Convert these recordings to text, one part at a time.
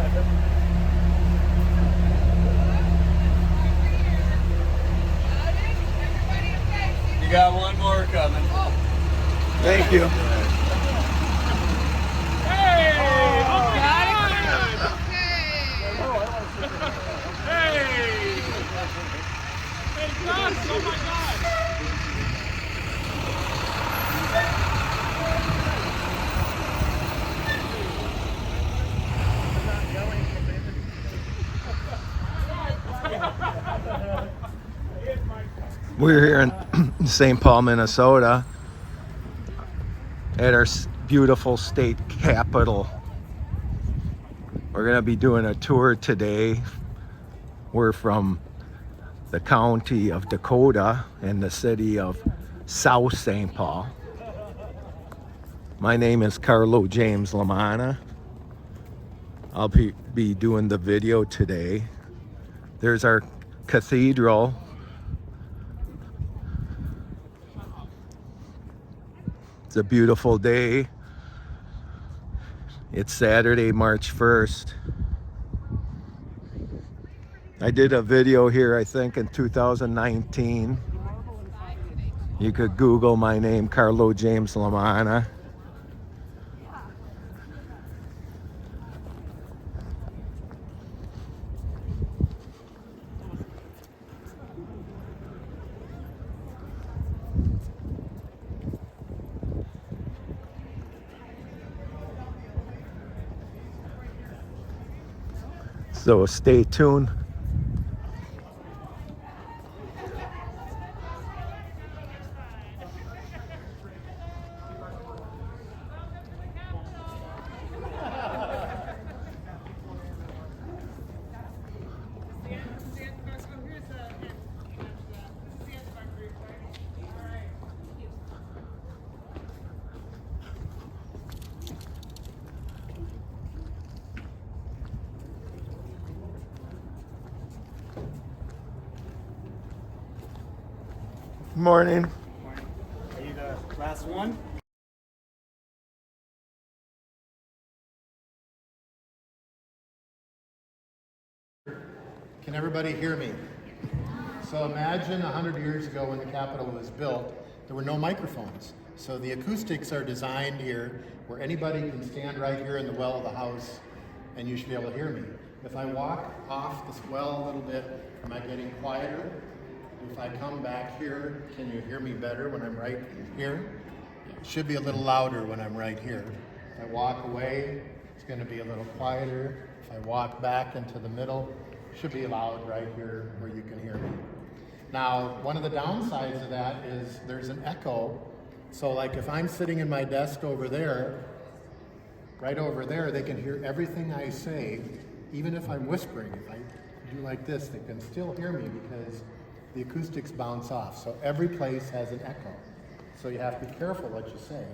You got one more coming. Thank you. Hey! Oh my God! Hey! Hey, Gus! Oh my God! We're here in St. Paul, Minnesota, at our beautiful state capital. We're going to be doing a tour today. We're from the county of Dakota and the city of South St. Paul. My name is Carlo James Lamana. I'll be doing the video today. There's our cathedral. It's a beautiful day. It's Saturday, March 1st. I did a video here, I think, in 2019. You could Google my name, Carlo James Lamana. So stay tuned. Morning. Are you the last one? Can everybody hear me? So imagine 100 years ago when the Capitol was built, there were no microphones. So the acoustics are designed here where anybody can stand right here in the well of the house and you should be able to hear me. If I walk off this well a little bit, am I getting quieter? If I come back here, can you hear me better when I'm right here? It should be a little louder when I'm right here. If I walk away, it's going to be a little quieter. If I walk back into the middle, it should be loud right here where you can hear me. Now, one of the downsides of that is there's an echo. So like if I'm sitting in my desk over there, right over there, they can hear everything I say, even if I'm whispering. If I do like this, they can still hear me because the acoustics bounce off. So every place has an echo. So you have to be careful what you say.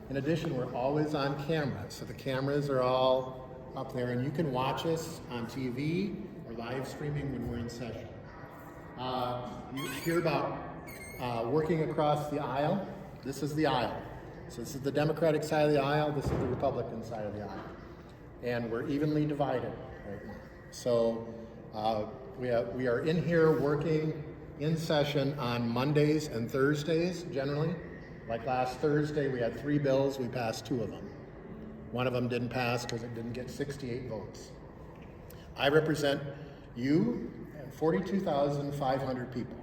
In addition, we're always on camera. So the cameras are all up there and you can watch us on TV or live streaming when we're in session. You hear about working across the aisle. This is the aisle. So this is the Democratic side of the aisle. This is the Republican side of the aisle. And we're evenly divided right now. So we are in here working in session on Mondays and Thursdays, generally. Like last Thursday, we had 3 bills, we passed 2 of them. One of them didn't pass because it didn't get 68 votes. I represent you and 42,500 people.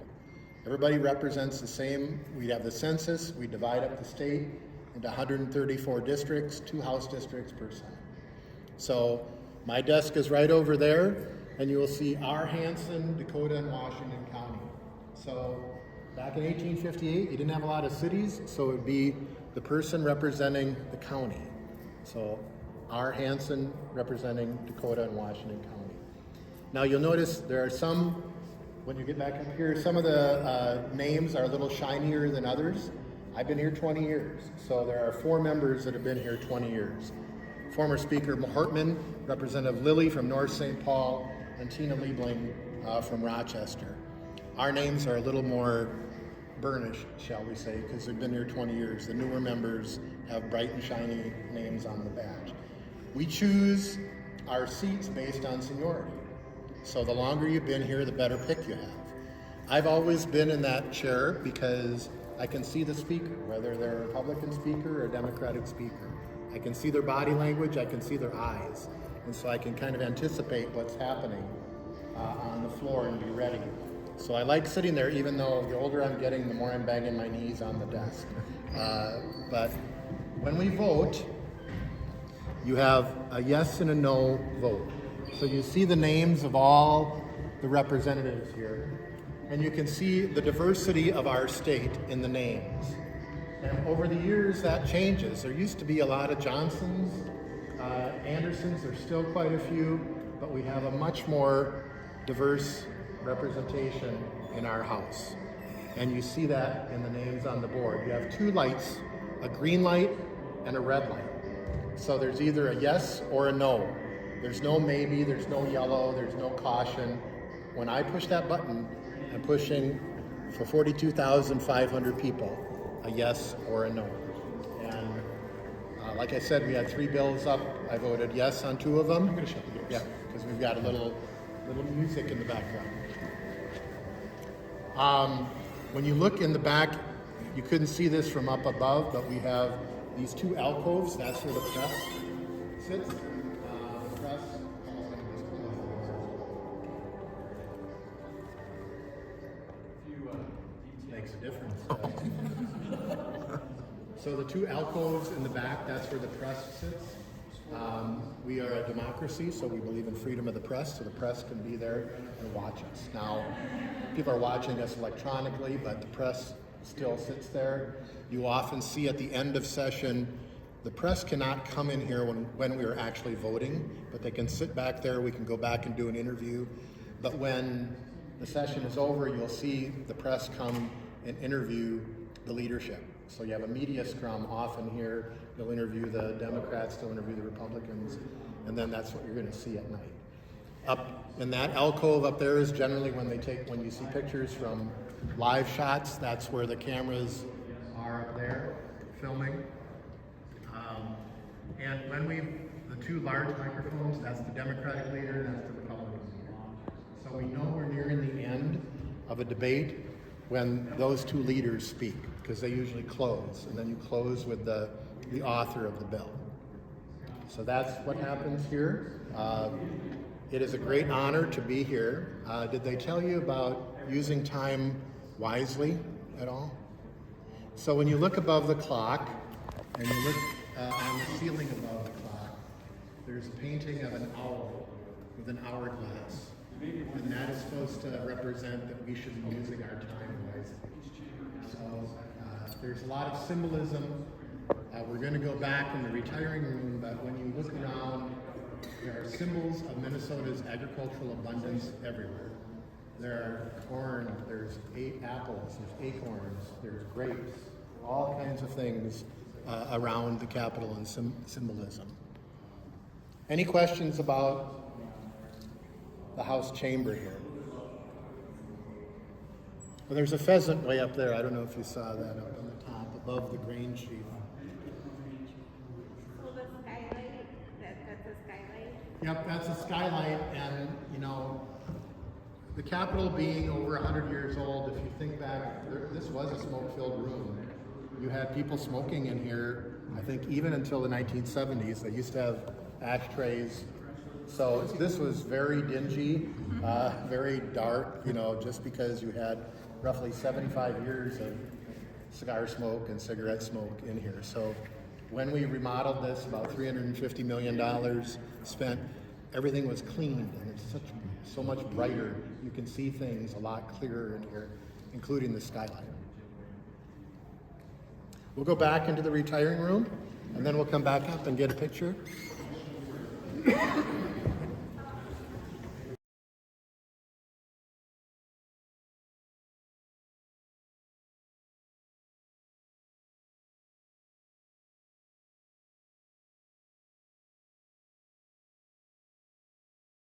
Everybody represents the same. We have the census, we divide up the state into 134 districts, 2 House districts per Senate. So my desk is right over there, and you will see our Hansen, Dakota, and Washington County. So back in 1858, you didn't have a lot of cities, so it would be the person representing the county. So our Hansen representing Dakota and Washington County. Now you'll notice there are some, when you get back up here, some of the names are a little shinier than others. I've been here 20 years, so there are 4 members that have been here 20 years. Former Speaker Hartman, Representative Lilly from North St. Paul, and Tina Liebling from Rochester. Our names are a little more burnished, shall we say, because they've been here 20 years. The newer members have bright and shiny names on the badge. We choose our seats based on seniority. So the longer you've been here, the better pick you have. I've always been in that chair because I can see the speaker, whether they're a Republican speaker or a Democratic speaker. I can see their body language, I can see their eyes. And so I can kind of anticipate what's happening on the floor and be ready. So I like sitting there, even though the older I'm getting, the more I'm banging my knees on the desk. But when we vote, you have a yes and a no vote. So you see the names of all the representatives here, and you can see the diversity of our state in the names. And over the years, that changes. There used to be a lot of Johnsons, Andersons, there's still quite a few, but we have a much more diverse representation in our House. And you see that in the names on the board. You have two lights, a green light and a red light. So there's either a yes or a no. There's no maybe, there's no yellow, there's no caution. When I push that button, I'm pushing for 42,500 people, a yes or a no. And like I said, we had 3 bills up. I voted yes on 2 of them. I'm going to shut the doors. Yeah, because we've got a little music in the background. When you look in the back, you couldn't see this from up above, but we have these 2 alcoves. That's where the press sits. The press makes a difference. So the 2 alcoves in the back, that's where the press sits. We are a democracy, so we believe in freedom of the press, so the press can be there and watch us. Now, people are watching us electronically, but the press still sits there. You often see at the end of session, the press cannot come in here when we are actually voting, but they can sit back there, we can go back and do an interview. But when the session is over, you'll see the press come and interview the leadership. So you have a media scrum often here. They'll interview the Democrats, they'll interview the Republicans, and then that's what you're going to see at night. Up in that alcove up there is generally when you see pictures from live shots, that's where the cameras are up there filming. And when the 2 large microphones, that's the Democratic leader, that's the Republican leader. So we know we're nearing the end of a debate when those 2 leaders speak, because they usually close, and then you close with the author of the bill. So that's what happens here. It is a great honor to be here. Did they tell you about using time wisely at all? So when you look above the clock, and you look on the ceiling above the clock, there's a painting of an owl with an hourglass. And that is supposed to represent that we should be using our time wisely. So there's a lot of symbolism. We're going to go back in the retiring room, but when you look around, there are symbols of Minnesota's agricultural abundance everywhere. There are corn, there's apples, there's acorns, there's grapes, all kinds of things around the Capitol and symbolism. Any questions about the House chamber here? Well, there's a pheasant way up there. I don't know if you saw that up on the top above the grain sheaf. So the skylight, that's a skylight? Yep, that's a skylight, and the Capitol being over 100 years old, if you think back, this was a smoke-filled room. You had people smoking in here, I think even until the 1970s. They used to have ashtrays. So this was very dingy, very dark, just because you had roughly 75 years of cigar smoke and cigarette smoke in here. So when we remodeled this, about $350 million spent, everything was cleaned, and it's so much brighter. You can see things a lot clearer in here, including the skylight. We'll go back into the retiring room, and then we'll come back up and get a picture.